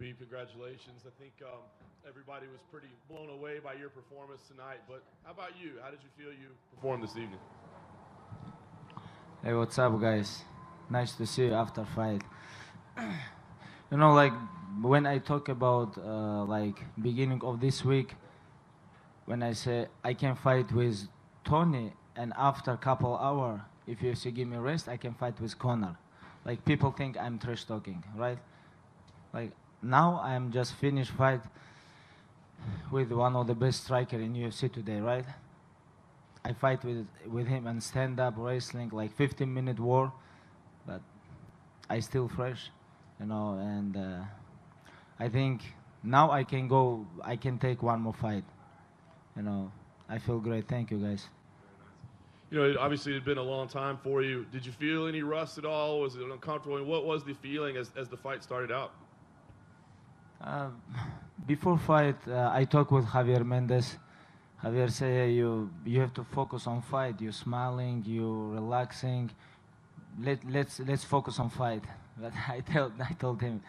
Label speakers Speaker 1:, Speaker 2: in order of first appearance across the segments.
Speaker 1: Khabib, congratulations. I think everybody was pretty blown away by your performance tonight, but how about you? How did you feel you performed this evening?
Speaker 2: Hey, what's up, guys? Nice to see you after fight. You know, like, when I talk about, like, beginning of this week, when I say I can fight with Tony, and after couple hour, if UFC give me rest, I can fight with Conor. Like, people think I'm trash talking, right? Like, now I'm just finished fight with one of the best striker in UFC today, right? I fight with him and stand-up wrestling, like 15-minute war, but I still fresh, you know, and I think now I can take one more fight, you know. I feel great. Thank you, guys.
Speaker 1: You know, obviously it had been a long time for you. Did you feel any rust at all? Was it uncomfortable? And what was the feeling as the fight started out?
Speaker 2: Before fight, I talked with Javier Mendez. Javier say, hey, you have to focus on fight. You're smiling, you're relaxing. Let's focus on fight. But I told him,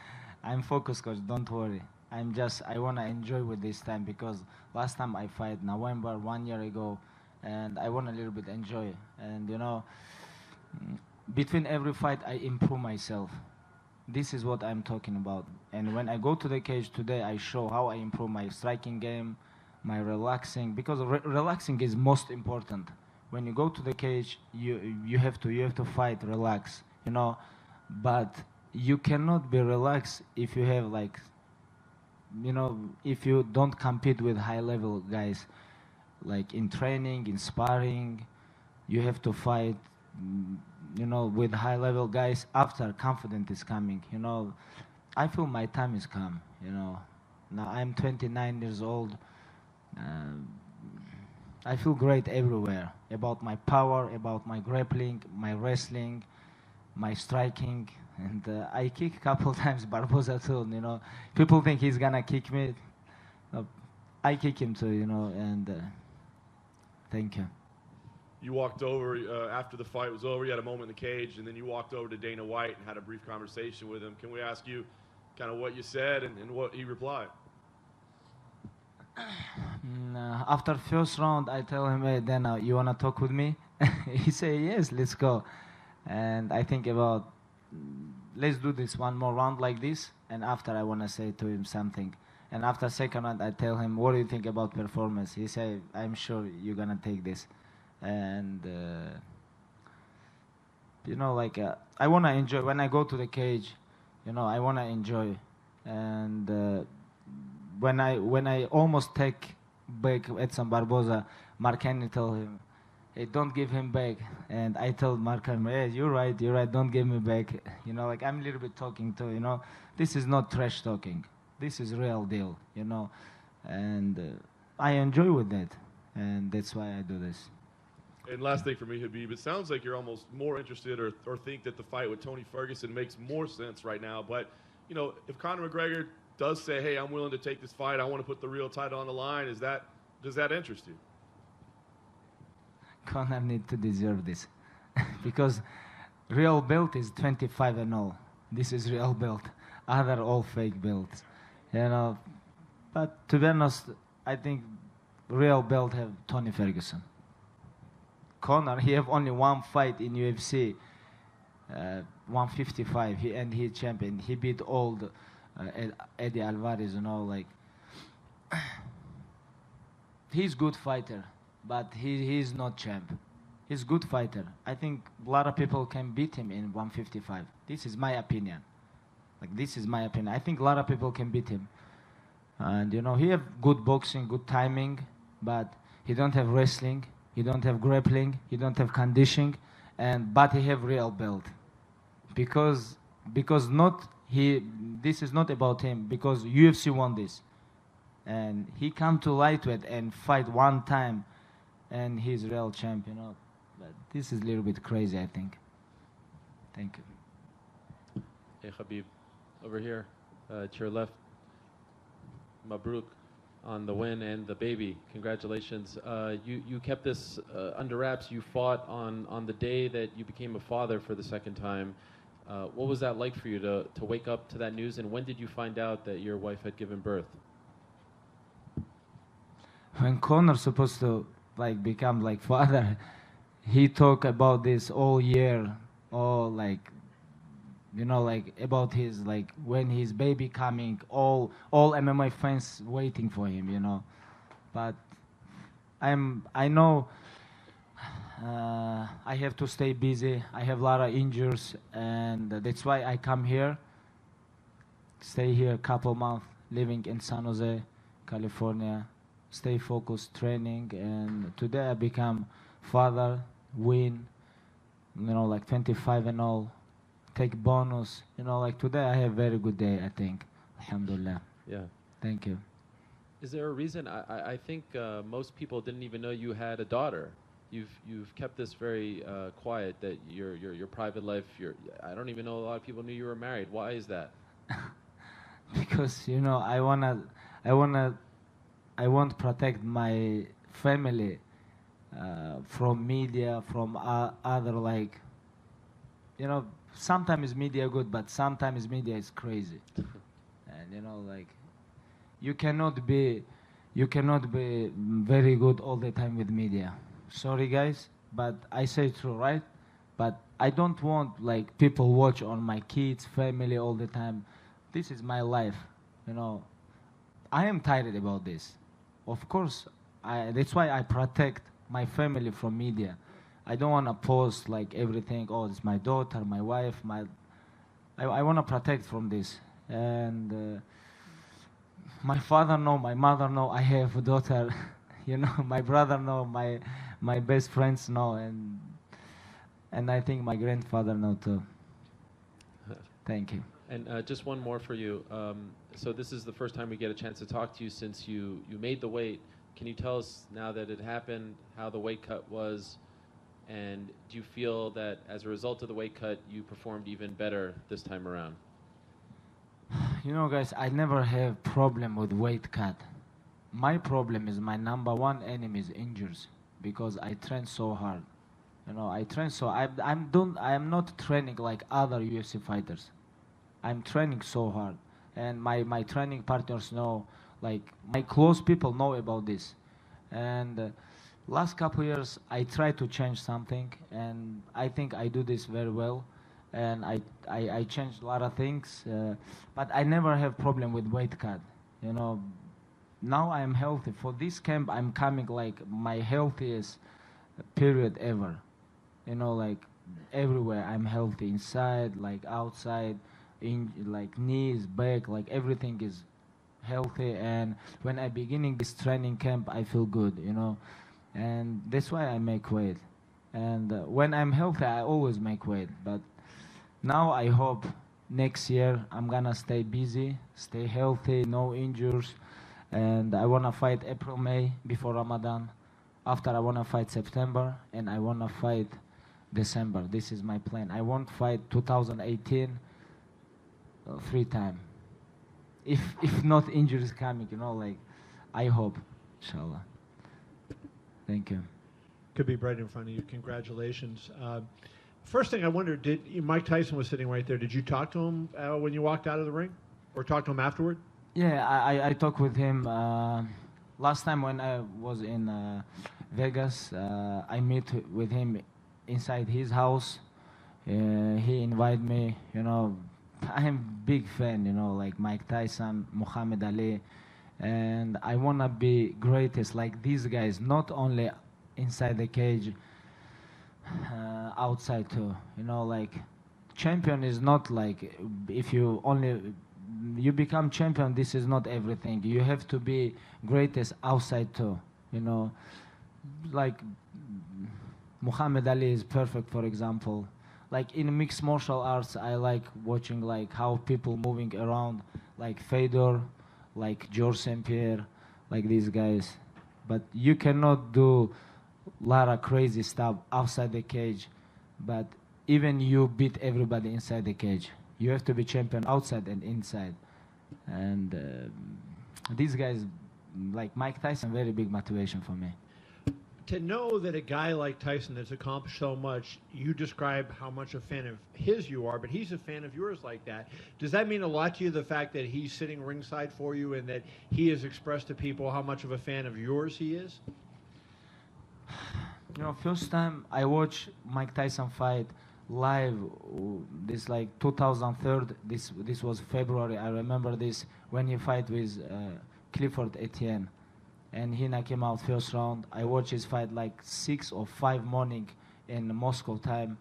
Speaker 2: I'm focused, coach. Don't worry. I wanna enjoy with this time, because last time I fight November 1 year ago, and I want a little bit enjoy. And you know, between every fight, I improve myself. This is what I'm talking about. And when I go to the cage today, I show how I improve my striking game, my relaxing, because relaxing is most important. When you go to the cage, you have to fight, relax, you know. But you cannot be relaxed if you have, like, you know, if you don't compete with high level guys, like in training, in sparring. You have to fight, you know, with high level guys after confidence is coming, you know. I feel my time is come, you know. Now I'm 29 years old. I feel great everywhere about my power, about my grappling, my wrestling, my striking, and I kick a couple times Barboza too. You know, people think he's gonna kick me. I kick him too, you know, and thank you.
Speaker 1: You walked over after the fight was over. You had a moment in the cage, and then you walked over to Dana White and had a brief conversation with him. Can we ask you kind of what you said and what he replied?
Speaker 2: After first round, I tell him, hey, Dana, you wanna talk with me? He say, yes, let's go. And I think about, let's do this one more round like this, and after I wanna say to him something. And after second round, I tell him, what do you think about performance? He say, I'm sure you're gonna take this. And you know, like, I wanna enjoy when I go to the cage, you know. I wanna enjoy. And when I almost take back Edson Barboza, Mark Henry told him, hey, don't give him back. And I told Mark Henry, hey, you're right, don't give me back. You know, like, I'm a little bit talking too, you know. This is not trash talking. This is real deal, you know. And I enjoy with that. And that's why I do this.
Speaker 1: And last thing for me, Khabib, it sounds like you're almost more interested or think that the fight with Tony Ferguson makes more sense right now. But, you know, if Conor McGregor does say, hey, I'm willing to take this fight, I want to put the real title on the line, does that interest you?
Speaker 2: Conor need to deserve this. Because real belt is 25-0. This is real belt. Other all fake belts. You know, but to be honest, I think real belt have Tony Ferguson. Conor, he have only one fight in UFC, 155, and he champion. He beat all the Eddie Alvarez, you know, like, he's good fighter, but he's not champ. He's good fighter. I think a lot of people can beat him in 155. This is my opinion. Like, this is my opinion. I think a lot of people can beat him. And, you know, he have good boxing, good timing, but he don't have wrestling, he don't have grappling, he don't have conditioning, but he have real belt. Because this is not about him, because UFC won this. And he come to lightweight and fight one time, and he's real champ, you know. But this is a little bit crazy, I think. Thank you.
Speaker 3: Hey, Khabib, over here, to your left. Mabruk on the win and the baby. Congratulations. You kept this under wraps. You fought on the day that you became a father for the second time. What was that like for you to wake up to that news, and when did you find out that your wife had given birth?
Speaker 2: When Conor supposed to like become like father, he talk about this all year, all like, you know, like about his like when his baby coming, all MMA fans waiting for him, you know. But I know I have to stay busy. I have a lot of injuries, and that's why I come here, stay here a couple months, living in San Jose, California, stay focused, training, and today I become father, win, you know, like 25 and all, take bonus, you know, like today I have very good day, I think, alhamdulillah.
Speaker 3: Yeah.
Speaker 2: Thank you.
Speaker 3: Is there a reason? I think most people didn't even know you had a daughter. You've kept this very quiet, that your private life. I don't even know a lot of people knew you were married. Why is that?
Speaker 2: Because, you know, I want to protect my family from media, from other, like, you know, sometimes media good, but sometimes media is crazy. And, you know, like, you cannot be very good all the time with media. Sorry guys, but I say true, right? But I don't want like people watch on my kids, family all the time. This is my life, you know. I am tired about this. Of course, that's why I protect my family from media. I don't want to post like everything. Oh, it's my daughter, my wife, I want to protect from this. And my father know, my mother know I have a daughter. You know, my brother know, my best friends know, and I think my grandfather know too. Thank you.
Speaker 3: And just one more for you. So this is the first time we get a chance to talk to you since you made the weight. Can you tell us, now that it happened, how the weight cut was? And do you feel that as a result of the weight cut, you performed even better this time around?
Speaker 2: You know, guys, I never have problem with weight cut. My problem is my number one enemy is injuries, because I train so hard. You know, I train so I'm not training like other UFC fighters. I'm training so hard, and my training partners know, like my close people know about this. And last couple years I try to change something, and I think I do this very well. And I changed a lot of things, but I never have problem with weight cut. You know, now I am healthy. For this camp, I'm coming like my healthiest period ever. You know, like everywhere I'm healthy, inside, like outside, in like knees, back, like everything is healthy. And when I beginning this training camp, I feel good, you know, and that's why I make weight. And when I'm healthy, I always make weight. But now I hope next year I'm gonna stay busy, stay healthy, no injuries, and I wanna fight April, May before Ramadan. After I wanna fight September, and I wanna fight December. This is my plan. I won't fight 2018 3 times. If not injuries coming, you know, like I hope, inshallah. Thank you.
Speaker 4: Could be right in front of you. Congratulations. First thing I wondered, Mike Tyson was sitting right there. Did you talk to him when you walked out of the ring, or talk to him afterward?
Speaker 2: Yeah, I talked with him last time when I was in Vegas. I met with him inside his house. He invited me. You know, I'm big fan. You know, like Mike Tyson, Muhammad Ali, and I wanna be greatest like these guys. Not only inside the cage. Outside too, you know, like champion is not like if you become champion, this is not everything. You have to be greatest outside too, you know, like Muhammad Ali is perfect, for example. Like in mixed martial arts, I like watching like how people moving around, like Fedor, like George St. Pierre, like these guys. But you cannot do lot of crazy stuff outside the cage, but even you beat everybody inside the cage. You have to be champion outside and inside. And these guys, like Mike Tyson, very big motivation for me.
Speaker 4: To know that a guy like Tyson that's accomplished so much, you describe how much a fan of his you are, but he's a fan of yours like that. Does that mean a lot to you, the fact that he's sitting ringside for you and that he has expressed to people how much of a fan of yours he is?
Speaker 2: You know, first time I watched Mike Tyson fight live, this like 2003. This was February. I remember this when he fight with Clifford Etienne, and he knocked him out first round. I watched his fight like 6 or 5 morning in Moscow time,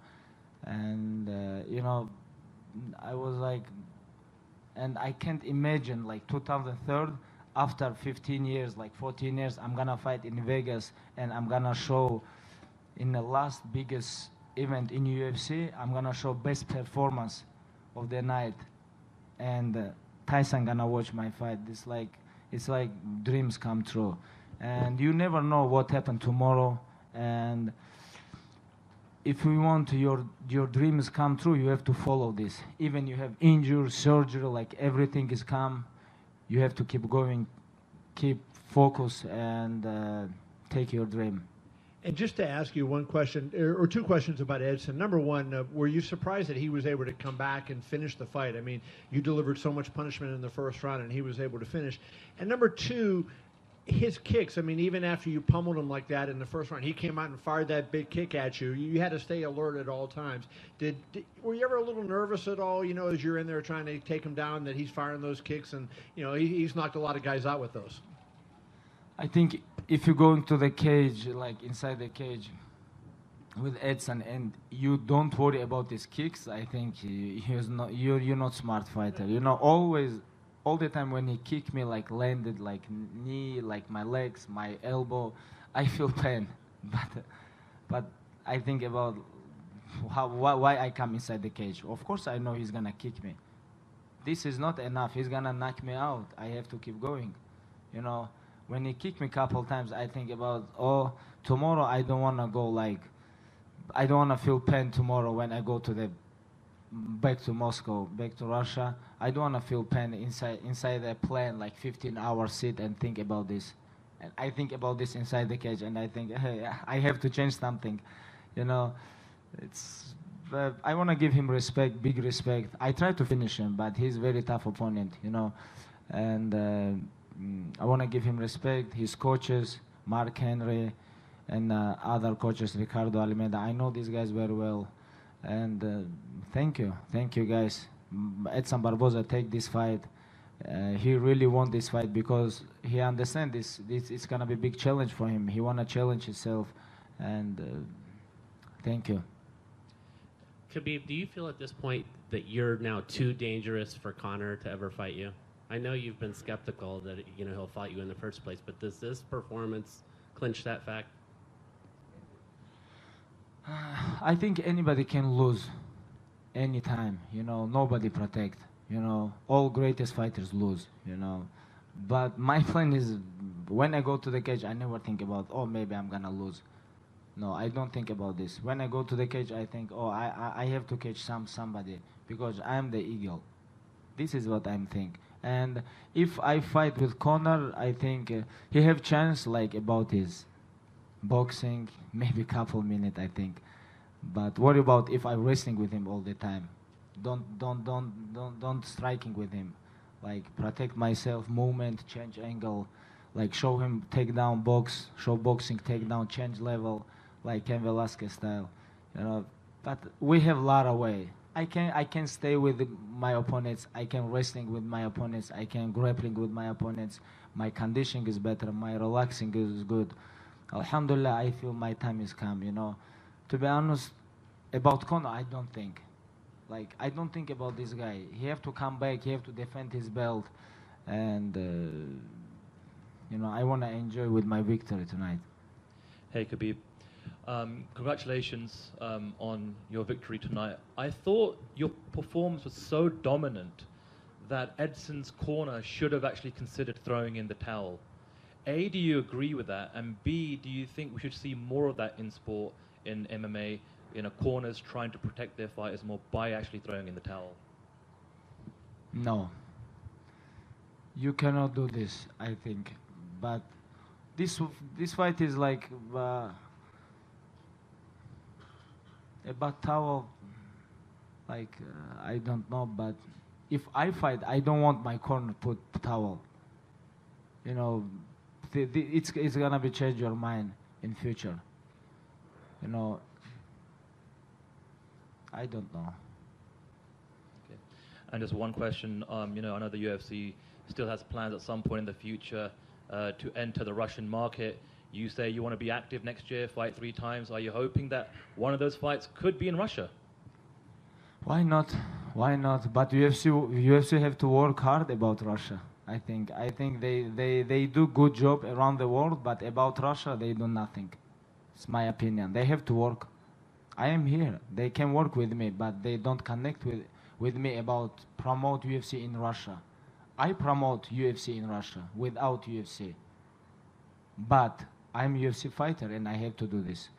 Speaker 2: and you know, I was like, and I can't imagine like 2003. After 15 years, like 14 years, I'm gonna fight in Vegas, and I'm gonna show in the last biggest event in UFC, I'm gonna show best performance of the night, and Tyson gonna watch my fight. It's like dreams come true, and you never know what happened tomorrow. And if you want your dreams come true, you have to follow this. Even you have injury, surgery, like everything is come, you have to keep going, keep focus, and take your dream.
Speaker 4: And just to ask you one question, or 2 questions about Edson. Number one, were you surprised that he was able to come back and finish the fight? I mean, you delivered so much punishment in the first round, and he was able to finish. And number 2, his kicks. I mean, even after you pummeled him like that in the first round, he came out and fired that big kick at you. You had to stay alert at all times. Were you ever a little nervous at all, you know, as you're in there trying to take him down, that he's firing those kicks, and, you know, he's knocked a lot of guys out with those?
Speaker 2: I think if you go into the cage, like inside the cage with Edson, and you don't worry about his kicks, I think you're not smart fighter. You know, all the time when he kicked me, like landed, like knee, like my legs, my elbow, I feel pain. But I think about why I come inside the cage. Of course, I know he's gonna kick me. This is not enough. He's gonna knock me out. I have to keep going. You know. When he kicked me a couple times, I think about, oh, tomorrow I don't want to go I don't want to feel pain tomorrow when I go back to Moscow, back to Russia. I don't want to feel pain inside a plane, like 15 hours sit and think about this. And I think about this inside the cage, and I think, hey, I have to change something. You know, I want to give him respect, big respect. I try to finish him, but he's a very tough opponent, you know, and I want to give him respect, his coaches, Mark Henry, and other coaches, Ricardo Almeida. I know these guys very well. And thank you guys. Edson Barboza take this fight. He really won this fight because he understands this it's going to be a big challenge for him. He want to challenge himself. And thank you.
Speaker 5: Khabib, do you feel at this point that you're now too dangerous for Conor to ever fight you? I know you've been skeptical that he'll fight you in the first place, but does this performance clinch that fact?
Speaker 2: I think anybody can lose anytime. You know, nobody protect. You know, all greatest fighters lose. You know, but my plan is when I go to the cage, I never think about, oh, maybe I'm gonna lose. No, I don't think about this. When I go to the cage, I think, oh, I have to catch somebody because I'm the eagle. This is what I'm think. And if I fight with Conor, I think he have chance like about his boxing, maybe couple minutes, I think. But what about if I'm wrestling with him all the time? Don't striking with him. Like protect myself, movement, change angle, like show him takedown box, show boxing takedown, change level, like Ken Velasquez style, you know. But we have a lot of way. I can stay with my opponents. I can wrestling with my opponents. I can grappling with my opponents. My conditioning is better. My relaxing is good. Alhamdulillah, I feel my time is come. You know, to be honest, about Conor, I don't think. Like I don't think about this guy. He have to come back. He have to defend his belt, and you know, I want to enjoy with my victory tonight.
Speaker 6: Hey Khabib. Congratulations on your victory tonight. I thought your performance was so dominant that Edson's corner should have actually considered throwing in the towel. A, do you agree with that? And B, do you think we should see more of that in sport, in MMA, corners trying to protect their fighters more by actually throwing in the towel?
Speaker 2: No. You cannot do this, I think. But this fight is like about towel. Like I don't know, but if I fight, I don't want my corner put towel. You know, it's gonna be change your mind in future. You know, I don't know.
Speaker 6: Okay. And just one question. You know, I know the UFC still has plans at some point in the future to enter the Russian market. You say you want to be active next year, fight 3 times. Are you hoping that one of those fights could be in Russia?
Speaker 2: Why not? Why not? But UFC have to work hard about Russia. I think they do good job around the world, but about Russia they do nothing. It's my opinion. They have to work. I am here. They can work with me, but they don't connect with me about promote UFC in Russia. I promote UFC in Russia without UFC. But I'm UFC fighter and I have to do this.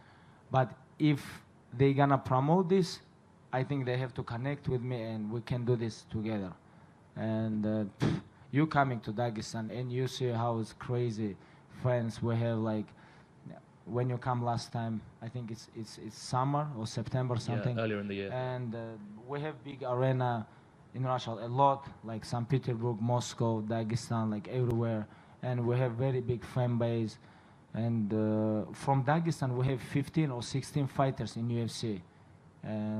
Speaker 2: But if they gonna promote this, I think they have to connect with me and we can do this together. And you coming to Dagestan and you see how it's crazy friends we have. Like when you come last time, I think it's summer or September something.
Speaker 6: Yeah, earlier in the year.
Speaker 2: And we have big arena in Russia, a lot, like St. Petersburg, Moscow, Dagestan, like everywhere. And we have very big fan base. And from Dagestan, we have 15 or 16 fighters in UFC.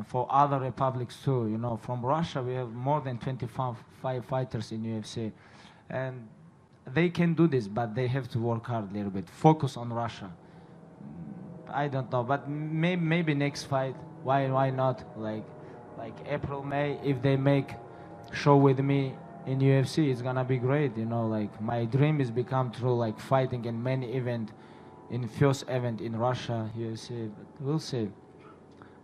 Speaker 2: For other republics too, you know, from Russia, we have more than 25 fighters in UFC. And they can do this, but they have to work hard a little bit. Focus on Russia. I don't know, but maybe next fight, why not? Like April, May, if they make show with me in UFC, it's gonna be great. You know, like my dream is become true, like fighting in many event, in first event in Russia, UFC. But we'll see.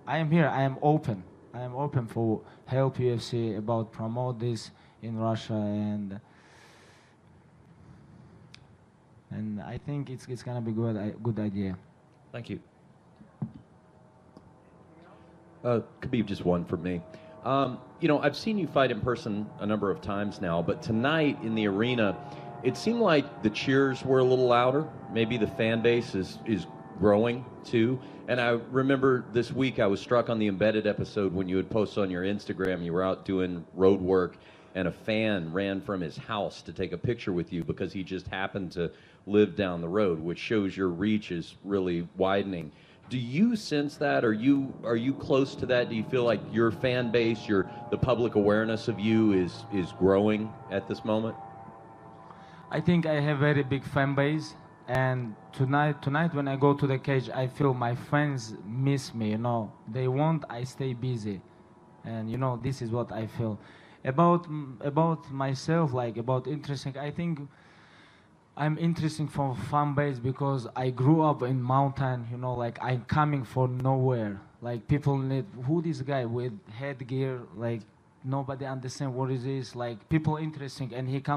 Speaker 2: I am here. I am open. I am open for help UFC about promote this in Russia, and I think it's gonna be good idea.
Speaker 6: Thank you.
Speaker 7: Khabib, just one for me. You know, I've seen you fight in person a number of times now, but tonight in the arena, it seemed like the cheers were a little louder. Maybe the fan base is growing too. And I remember this week I was struck on the Embedded episode when you had posted on your Instagram, you were out doing road work, and a fan ran from his house to take a picture with you because he just happened to live down the road, which shows your reach is really widening. Do you sense that? Are you close to that? Do you feel like your fan base, the public awareness of you is growing at this moment?
Speaker 2: I think I have very big fan base, and tonight when I go to the cage, I feel my fans miss me. You know, they want I stay busy, and you know this is what I feel about myself. Like about interesting, I think I'm interesting for fan base because I grew up in mountain, you know, like I'm coming from nowhere. Like people need, who this guy with headgear, like nobody understand what it is. Like people interesting, and he go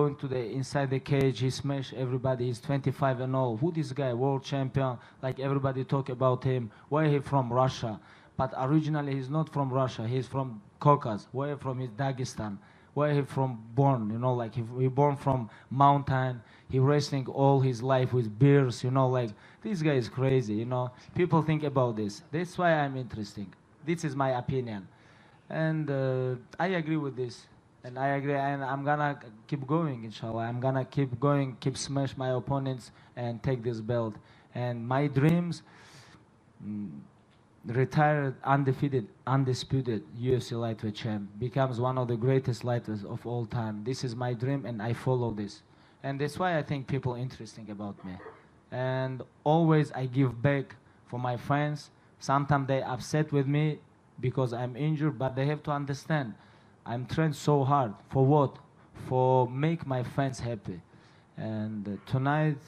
Speaker 2: into the inside the cage, he smash everybody, he's 25 and all. Who this guy, world champion, like everybody talk about him. Where he from? Russia. But originally he's not from Russia, he's from Caucasus. Where from? Is Dagestan. Where he from born, you know, like he born from mountain, he wrestling all his life with bears, you know, like this guy is crazy, you know. People think about this. That's why I'm interesting. This is my opinion. And I agree with this. And I agree, and I'm gonna keep going, inshallah. I'm gonna keep going, keep smash my opponents and take this belt. And my dreams, retired, undefeated, undisputed UFC lightweight champ, becomes one of the greatest lightweights of all time. This is my dream, and I follow this. And that's why I think people interesting about me. And always I give back for my fans. Sometimes they upset with me because I'm injured, but they have to understand. I'm trained so hard. For what? For make my fans happy. And tonight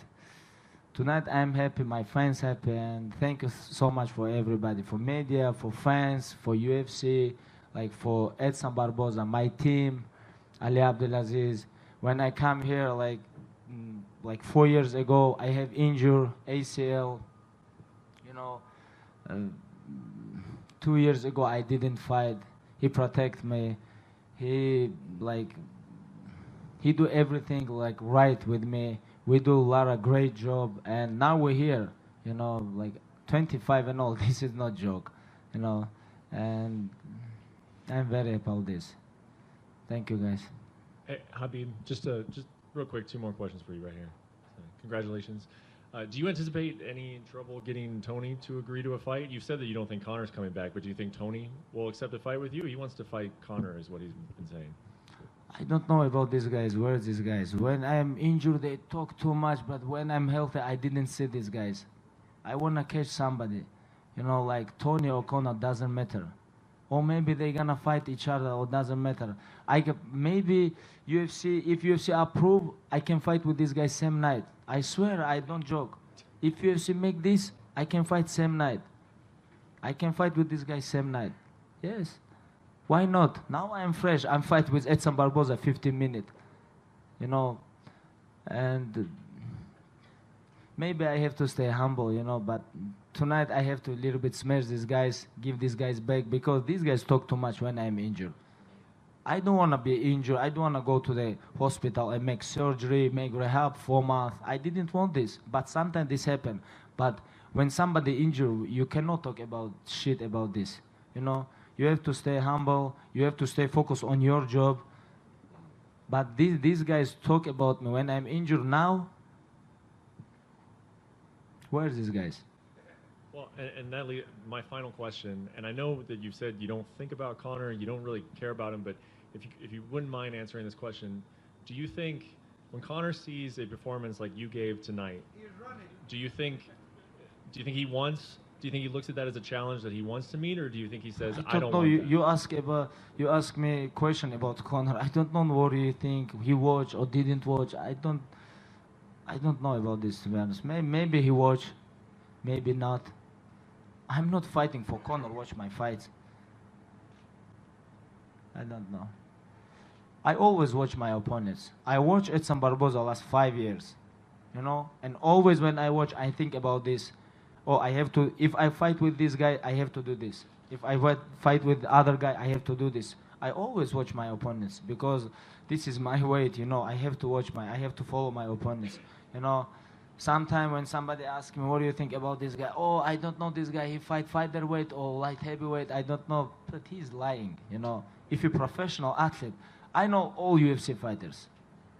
Speaker 2: I'm happy, my fans happy, and thank you so much for everybody, for media, for fans, for UFC, like for Edson Barboza, my team, Ali Abdelaziz. When I come here, like 4 years ago, I have injured ACL, you know. 2 years ago, I didn't fight. He protect me. He do everything like right with me. We do a lot of great job, and now we're here. You know, like 25 and all. This is not joke. You know, and I'm very happy about this. Thank you, guys.
Speaker 8: Hey, Khabib, just real quick, 2 more questions for you right here. So, congratulations. Do you anticipate any trouble getting Tony to agree to a fight? You've said that you don't think Conor's coming back, but do you think Tony will accept a fight with you? He wants to fight Conor, is what he's been saying.
Speaker 2: I don't know about these guys. Where are these guys? When I'm injured, they talk too much, but when I'm healthy, I didn't see these guys. I want to catch somebody. You know, like Tony or Conor, doesn't matter. Or maybe they're going to fight each other, or doesn't matter. Maybe UFC, if UFC approve, I can fight with this guy same night. I swear, I don't joke. If UFC make this, I can fight same night. I can fight with this guy same night. Yes. Why not? Now I'm fresh. I'm fight with Edson Barboza 15 minutes. You know, and maybe I have to stay humble, you know, but tonight I have to a little bit smash these guys, give these guys back, because these guys talk too much when I'm injured. I don't want to be injured. I don't want to go to the hospital and make surgery, make rehab 4 months. I didn't want this, but sometimes this happens. But when somebody injured, you cannot talk about shit about this. You know, you have to stay humble. You have to stay focused on your job. But these guys talk about me when I'm injured now. Where are these guys?
Speaker 8: Well, and that my final question, and I know that you've said you don't think about Conor and you don't really care about him, but if you wouldn't mind answering this question, do you think when Conor sees a performance like you gave tonight, do you think he wants? Do you think he looks at that as a challenge that he wants to meet, or do you think he says, "I don't
Speaker 2: know.
Speaker 8: want that"?
Speaker 2: You ask me a question about Conor. I don't know what you think he watched or didn't watch. I don't know about this, to be honest. Maybe he watched, maybe not. I'm not fighting for Conor. Watch my fights. I don't know. I always watch my opponents. I watch Edson Barboza last 5 years, you know, and always when I watch, I think about this. Oh, I have to. If I fight with this guy, I have to do this. If I fight with the other guy, I have to do this. I always watch my opponents because this is my weight, you know. I have to I have to follow my opponents, you know. Sometimes when somebody asks me, what do you think about this guy? Oh, I don't know this guy. He fight featherweight or light heavyweight. I don't know. But he's lying, you know. If you're a professional athlete, I know all UFC fighters.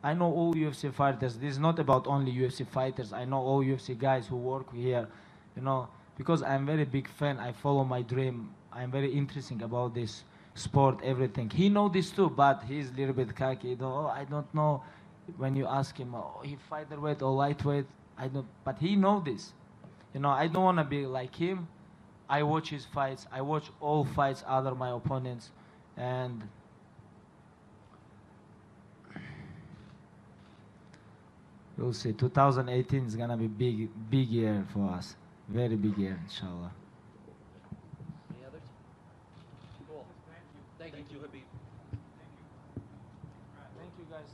Speaker 2: I know all UFC fighters. This is not about only UFC fighters. I know all UFC guys who work here, you know, because I'm very big fan. I follow my dream. I'm very interested about this sport, everything. He know this too, but he's a little bit cocky. You know, oh, I don't know. When you ask him, oh, he featherweight or lightweight, I don't. But he know this. You know, I don't want to be like him. I watch his fights. I watch all fights other my opponents, and we'll see. 2018 is gonna be big year for us. Very big year, inshallah.
Speaker 3: Any others? Cool. Thank you, Habib.
Speaker 2: Thank you, guys.